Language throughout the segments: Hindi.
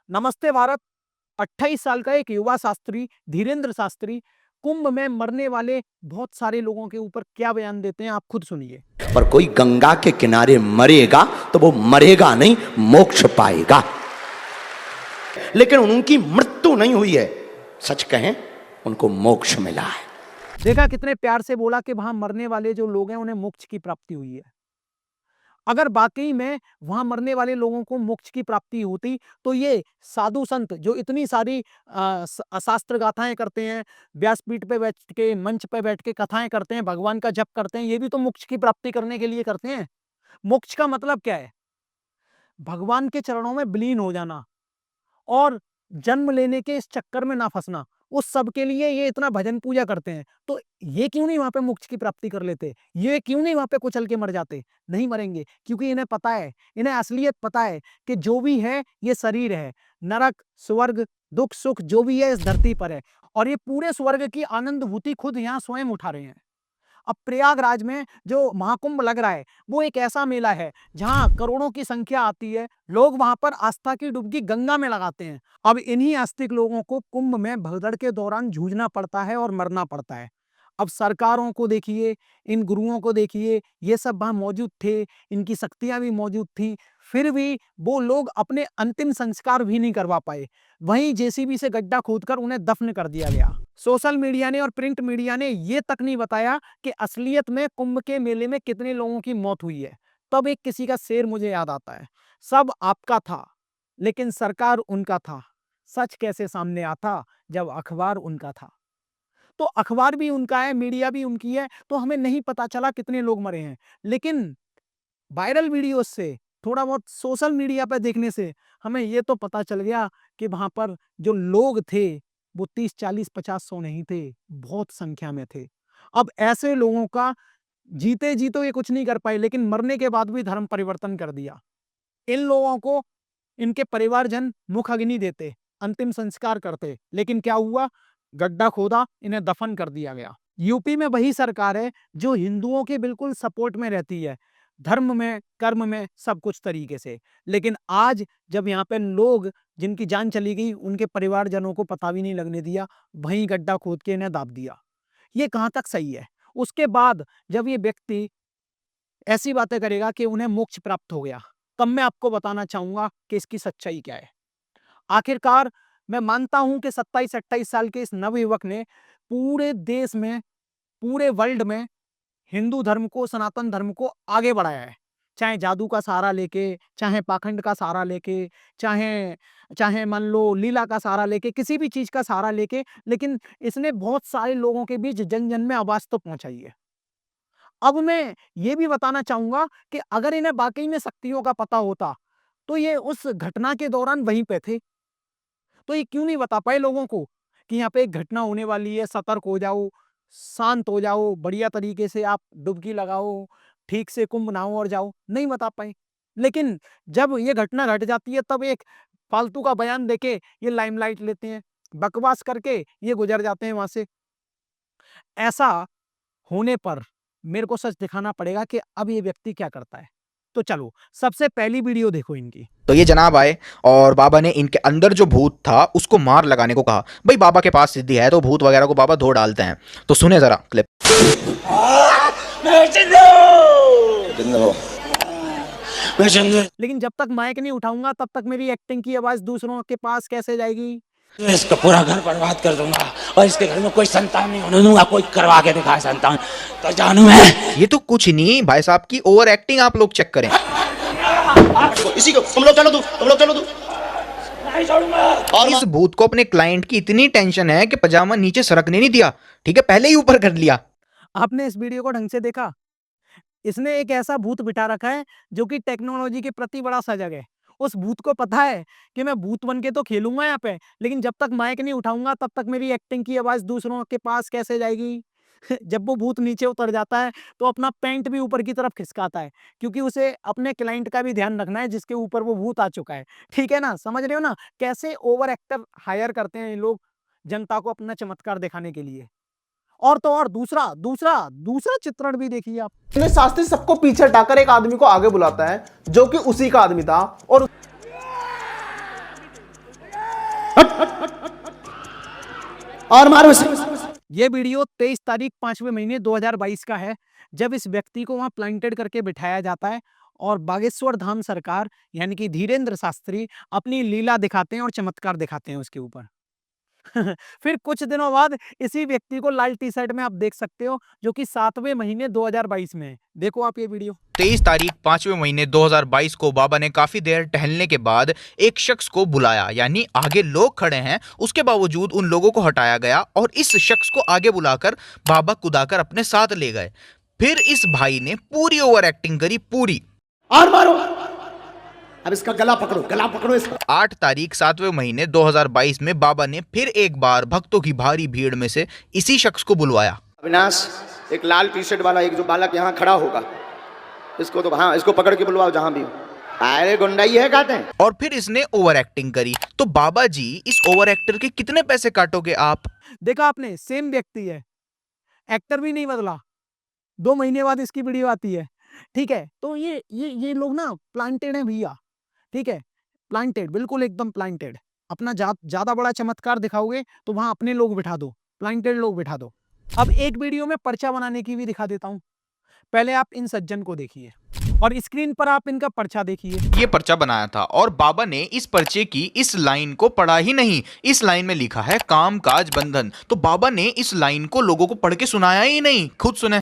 नमस्ते भारत। 28 साल का एक युवा शास्त्री धीरेन्द्र शास्त्री कुंभ में मरने वाले बहुत सारे लोगों के ऊपर क्या बयान देते हैं, आप खुद सुनिए। पर कोई गंगा के किनारे मरेगा तो वो मरेगा नहीं, मोक्ष पाएगा। लेकिन उनकी मृत्यु नहीं हुई है, सच कहें उनको मोक्ष मिला है। देखा कितने प्यार से बोला कि वहां मरने वाले जो लोग हैं उन्हें मोक्ष की प्राप्ति हुई है। अगर वाकई में वहां मरने वाले लोगों को मोक्ष की प्राप्ति होती तो ये साधु संत जो इतनी सारी शास्त्र गाथाएं करते हैं, व्यासपीठ पे बैठ के, मंच पे बैठ के कथाएं करते हैं, भगवान का जप करते हैं, ये भी तो मोक्ष की प्राप्ति करने के लिए करते हैं। मोक्ष का मतलब क्या है? भगवान के चरणों में विलीन हो जाना और जन्म लेने के इस चक्कर में ना फंसना। उस सब के लिए ये इतना भजन पूजा करते हैं। तो ये क्यों नहीं वहां पे मोक्ष की प्राप्ति कर लेते? ये क्यों नहीं वहां पे कुचल के मर जाते? नहीं मरेंगे, क्योंकि इन्हें पता है, इन्हें असलियत पता है कि जो भी है ये शरीर है। नरक, स्वर्ग, दुख, सुख जो भी है इस धरती पर है, और ये पूरे स्वर्ग की आनंदभूति खुद यहाँ स्वयं उठा रहे हैं। अब प्रयागराज में जो महाकुंभ लग रहा है वो एक ऐसा मेला है जहां करोड़ों की संख्या आती है। लोग वहां पर आस्था की डुबकी गंगा में लगाते हैं। अब इन्हीं आस्तिक लोगों को कुंभ में भगदड़ के दौरान जूझना पड़ता है और मरना पड़ता है। अब सरकारों को देखिए, इन गुरुओं को देखिए, ये सब वहां मौजूद थे, इनकी शक्तियां भी मौजूद थी, फिर भी वो लोग अपने अंतिम संस्कार भी नहीं करवा पाए। वहीं जेसीबी से गड्ढा खोदकर उन्हें दफन कर दिया गया। सोशल मीडिया ने और प्रिंट मीडिया ने ये तक नहीं बताया कि असलियत में कुंभ के मेले में कितने लोगों की मौत हुई है। तब एक किसी का शेर मुझे याद आता है, सब आपका था लेकिन सरकार उनका था। सच कैसे सामने आता जब अखबार उनका था? तो अखबार भी उनका है, मीडिया भी उनकी है, तो हमें नहीं पता चला कितने लोग मरे हैं। लेकिन वायरल वीडियोस से, थोड़ा बहुत सोशल मीडिया पर देखने से हमें ये तो पता चल गया कि वहां पर जो लोग थे वो 30, 40, 50, 100 नहीं थे, बहुत संख्या में थे। अब ऐसे लोगों का जीते जी तो ये कुछ नहीं कर पाए, लेकिन मरने के बाद भी धर्म परिवर्तन कर दिया। इन लोगों को इनके परिवारजन मुख अग्नि देते, अंतिम संस्कार करते, लेकिन क्या हुआ? गड्ढा खोदा, इन्हें दफन कर दिया गया। यूपी में वही सरकार है जो हिंदुओं के बिल्कुल सपोर्ट में रहती है, धर्म में, कर्म में, सब कुछ तरीके से। लेकिन आज जब यहाँ पे लोग जिनकी जान चली गई उनके परिवारजनों को पता भी नहीं लगने दिया, वहीं गड्ढा खोद के इन्हें दाब दिया। ये कहाँ तक सही है? उसके बाद जब ये व्यक्ति ऐसी बातें करेगा कि उन्हें मोक्ष प्राप्त हो गया, तब मैं आपको बताना चाहूंगा कि इसकी सच्चाई क्या है। आखिरकार मैं मानता हूं कि 27-28 साल के इस नवयुवक ने पूरे देश में, पूरे वर्ल्ड में हिंदू धर्म को, सनातन धर्म को आगे बढ़ाया है। चाहे जादू का सहारा लेके, चाहे पाखंड का सहारा लेके, चाहे चाहे मान लो लीला का सहारा लेके, किसी भी चीज का सहारा लेके, लेकिन इसने बहुत सारे लोगों के बीच जन जन में आवाज तो पहुंचाई है। अब मैं ये भी बताना चाहूंगा कि अगर इन्हें वाकई में शक्तियों का पता होता तो ये उस घटना के दौरान वहीं पे थे। तो ये क्यों नहीं बता पाए लोगों को कि यहाँ पे एक घटना होने वाली है, सतर्क हो जाओ, शांत हो जाओ, बढ़िया तरीके से आप डुबकी लगाओ, ठीक से कुंभ नहाओ और जाओ? नहीं बता पाए। लेकिन जब ये घटना घट जाती है तब एक फालतू का बयान देके ये लाइमलाइट लेते हैं, बकवास करके ये गुजर जाते हैं वहां से। ऐसा होने पर मेरे को सच दिखाना पड़ेगा कि अब ये व्यक्ति क्या करता है। तो चलो सबसे पहली वीडियो देखो इनकी। तो ये जनाब आए और बाबा ने इनके अंदर जो भूत था उसको मार लगाने को कहा। भाई बाबा के पास सिद्धि है तो भूत वगैरह को बाबा धो डालते हैं। तो सुने जरा क्लिप। लेकिन जब तक माइक नहीं उठाऊंगा तब तक मेरी एक्टिंग की आवाज दूसरों के पास कैसे जाएगी? इसका पूरा घर बर्बाद कर दूंगा और इसके घर में कोई संतान नहीं होने दूंगा। कोई करवा के दिखाए संतान तो जानू मैं। ये तो कुछ नहीं भाई साहब की ओवर एक्टिंग आप लोग चेक करें। इसी को तुम लोग चलो, तुम लोग चलो। नहीं छोड़ूंगा। और इस भूत को अपने क्लाइंट की इतनी टेंशन है कि पजामा नीचे सरकने नहीं दिया, ठीक है, पहले ही ऊपर कर लिया। आपने इस वीडियो को ढंग से देखा? इसने एक ऐसा भूत बिठा रखा है जो कि टेक्नोलॉजी के प्रति बड़ा सजग है। उस भूत को पता है कि मैं भूत बन के तो खेलूंगा यहाँ पे, लेकिन जब तक माइक नहीं उठाऊंगा तब तक मेरी एक्टिंग की आवाज दूसरों के पास कैसे जाएगी? जब वो भूत नीचे उतर जाता है तो अपना पैंट भी ऊपर की तरफ खिसकाता है, क्योंकि उसे अपने क्लाइंट का भी ध्यान रखना है जिसके ऊपर वो भूत आ चुका है। ठीक है ना? समझ रहे हो ना कैसे ओवर एक्टर हायर करते हैं ये लोग जनता को अपना चमत्कार दिखाने के लिए। और तो और दूसरा दूसरा दूसरा चित्रण भी देखिए आप। शास्त्री सबको पीछे हटाकर एक आदमी को आगे बुलाता है जो कि उसी का आदमी था, और और मारो इसे। ये वीडियो 23 तारीख 5वें महीने 2022 का है, जब इस व्यक्ति को वहां प्लांटेड करके बिठाया जाता है और बागेश्वर धाम सरकार यानी कि धीरेन्द्र शास्त्री अपनी लीला दिखाते हैं और चमत्कार दिखाते हैं उसके ऊपर। फिर कुछ दिनों बाद इसी व्यक्ति को लाल टी शर्ट में आप देख सकते हो, जो कि 7वें महीने 2022 में है। देखो आप ये वीडियो। 23 तारीख 5वें महीने 2022 को बाबा ने काफी देर टहलने के बाद एक शख्स को बुलाया, यानी आगे लोग खड़े हैं, उसके बावजूद उन लोगों को हटाया गया और इस शख्स को आगे बुलाकर बाबा कुदाकर अपने साथ ले गए। फिर इस भाई ने पूरी ओवर एक्टिंग करी, पूरी। और मारो। अब इसका गला पकड़ो इसका। 8 तारीख 7वें महीने 2022 में बाबा ने फिर एक बार भक्तों की भारी भीड़ में से इसी शख्स को बुलवाया। अविनाश, एक लाल टी शर्ट वाला एक जो बालक यहाँ खड़ा होगा, इसको तो हाँ, इसको पकड़ के बुलवाओ जहां भी हो। अरे गुंडाई है कहते हैं। और फिर इसने ओवर एक्टिंग करी। तो बाबा जी, इस ओवर एक्टर के कितने पैसे काटोगे आप? देखा आपने, सेम व्यक्ति है, एक्टर भी नहीं बदला। 2 महीने बाद इसकी वीडियो आती है, ठीक है। तो ये लोग ना प्लांटेड है भैया, ठीक है, प्लांटेड, बिल्कुल एकदम प्लांटेड। अपना ज्यादा बड़ा चमत्कार दिखाओगे तो वहां अपने लोग बिठा दो, प्लांटेड लोग बिठा दो। अब एक वीडियो में पर्चा बनाने की भी दिखा देता हूं। पहले आप इन सज्जन को देखिए और स्क्रीन पर आप इनका पर्चा देखिए। ये पर्चा बनाया था और बाबा ने इस पर्चे की इस लाइन को पढ़ा ही नहीं। इस लाइन में लिखा है काम काज बंधन। तो बाबा ने इस लाइन को लोगों को पढ़ के सुनाया ही नहीं, खुद सुने।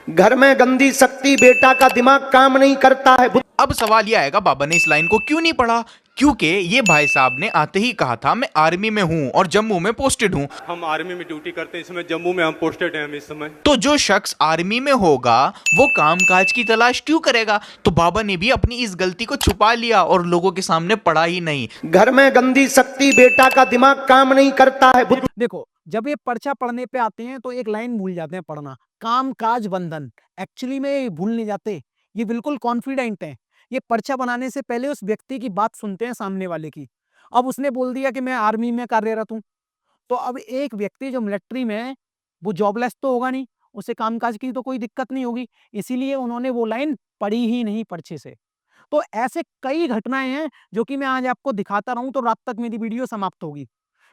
घर में गंदी शक्ति, बेटा का दिमाग काम नहीं करता है। अब सवाल यह आएगा, बाबा ने इस लाइन को क्यों नहीं पढ़ा? क्योंकि ये भाई साहब ने आते ही कहा था मैं आर्मी में हूं और जम्मू में पोस्टेड हूं। हम आर्मी में ड्यूटी करते हैं, इस समय जम्मू में हम पोस्टेड हैं हम इस समय। तो जो शख्स आर्मी में होगा वो कामकाज की तलाश क्यों करेगा? तो बाबा ने भी अपनी इस गलती को छुपा लिया और लोगों के सामने पढ़ा ही नहीं। घर में गंदी शक्ति, बेटा का दिमाग काम नहीं करता है। देखो, जब ये पर्चा पढ़ने पे आते हैं तो एक लाइन भूल जाते हैं पढ़ना, काम काज बंधन। एक्चुअली में ये भूल नहीं जाते, ये बिल्कुल कॉन्फिडेंट है। ये पर्चा बनाने से पहले उस व्यक्ति की बात सुनते हैं, सामने वाले की। अब उसने बोल दिया कि मैं आर्मी में कार्यरत हूं, तो अब एक व्यक्ति जो मिलिट्री में है वो जॉबलेस तो होगा नहीं, उसे कामकाज की तो कोई दिक्कत नहीं होगी, इसीलिए उन्होंने वो लाइन पढ़ी ही नहीं पर्चे से। तो ऐसे कई घटनाएं हैं जो कि मैं आज आपको दिखाता रहूं तो रात तक मेरी वीडियो समाप्त होगी।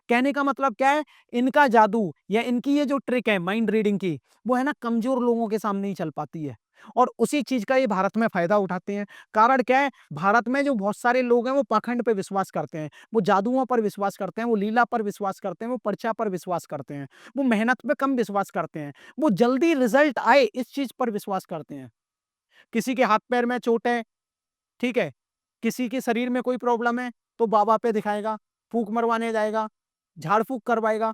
कहने का मतलब क्या है, इनका जादू या इनकी ये जो ट्रिक है माइंड रीडिंग की, वो है ना कमजोर लोगों के सामने ही चल पाती है और उसी चीज का ये भारत में फायदा उठाते हैं। कारण क्या है, भारत में जो बहुत सारे लोग हैं वो पाखंड पे विश्वास करते हैं, वो जादुओं पर विश्वास करते हैं, वो लीला पर विश्वास करते हैं, वो पर्चा पर विश्वास करते हैं, वो मेहनत पे कम विश्वास करते हैं, वो जल्दी रिजल्ट आए इस चीज पर विश्वास करते हैं। किसी के हाथ पैर में चोट है, ठीक है, किसी के शरीर में कोई प्रॉब्लम है तो बाबा पे दिखाएगा, फूंक मरवाने जाएगा, झाड़ फूंक करवाएगा,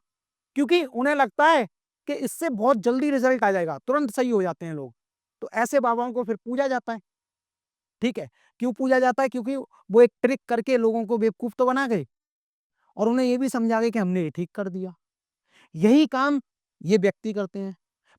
क्योंकि उन्हें लगता है कि इससे बहुत जल्दी रिजल्ट आ जाएगा, तुरंत सही हो जाते हैं लोग। तो ऐसे बाबाओं को फिर पूजा जाता है, ठीक है। क्यों पूजा जाता है? क्योंकि वो एक ट्रिक करके लोगों को बेवकूफ तो बना गए और उन्हें ये भी समझा गए कि हमने ये ठीक कर दिया। यही काम ये व्यक्ति करते हैं।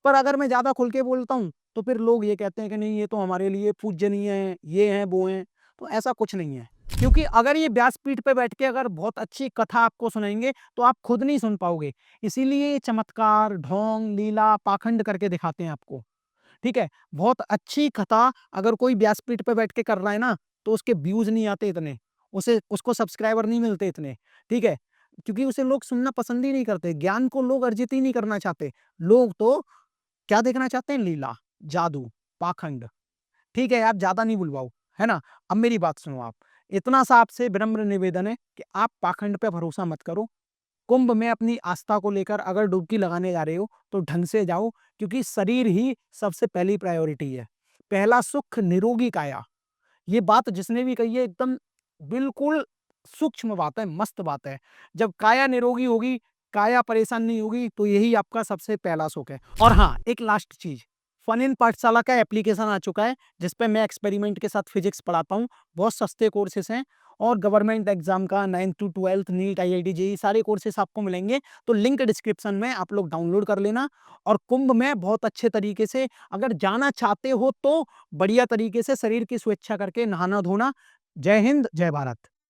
पर अगर मैं ज्यादा खुल के बोलता हूं तो फिर लोग ये कहते हैं कि नहीं, ये तो हमारे लिए पूजनीय है, ये हैं वो हैं। तो ऐसा कुछ नहीं है, क्योंकि अगर ये व्यासपीठ पे बैठ के अगर बहुत अच्छी कथा आपको सुनाएंगे तो आप खुद नहीं सुन पाओगे। इसीलिए ये चमत्कार, ढोंग, लीला, पाखंड करके दिखाते हैं आपको, ठीक है। बहुत अच्छी कथा अगर कोई व्यासपीठ पे बैठ के कर रहा है ना तो उसके व्यूज नहीं आते इतने, उसको सब्सक्राइबर नहीं मिलते इतने, ठीक है, क्योंकि उसे लोग सुनना पसंद ही नहीं करते। ज्ञान को लोग अर्जित ही नहीं करना चाहते। लोग तो क्या देखना चाहते हैं? लीला, जादू, पाखंड, ठीक है। आप ज्यादा नहीं बुलवाओ, है ना। अब मेरी बात सुनो आप, इतना सा आपसे विनम्र निवेदन है कि आप पाखंड पे भरोसा मत करो। कुंभ में अपनी आस्था को लेकर अगर डुबकी लगाने जा रहे हो तो ढंग से जाओ, क्योंकि शरीर ही सबसे पहली प्रायोरिटी है। पहला सुख निरोगी काया, ये बात जिसने भी कही है एकदम बिल्कुल सूक्ष्म बात है, मस्त बात है। जब काया निरोगी होगी, काया परेशान नहीं होगी, तो यही आपका सबसे पहला सुख है। और हाँ, एक लास्ट चीज, फन इन पाठशाला का एप्लीकेशन आ चुका है जिसपे मैं एक्सपेरिमेंट के साथ फिजिक्स पढ़ाता हूँ। बहुत सस्ते कोर्सेस हैं और गवर्नमेंट एग्जाम का 9th to 12th NEET, IIT, JEE सारे कोर्सेस आपको मिलेंगे। तो लिंक डिस्क्रिप्शन में आप लोग डाउनलोड कर लेना और कुंभ में बहुत अच्छे तरीके से अगर जाना चाहते हो तो बढ़िया तरीके से शरीर की स्वेच्छा करके नहाना धोना। जय हिंद, जय भारत।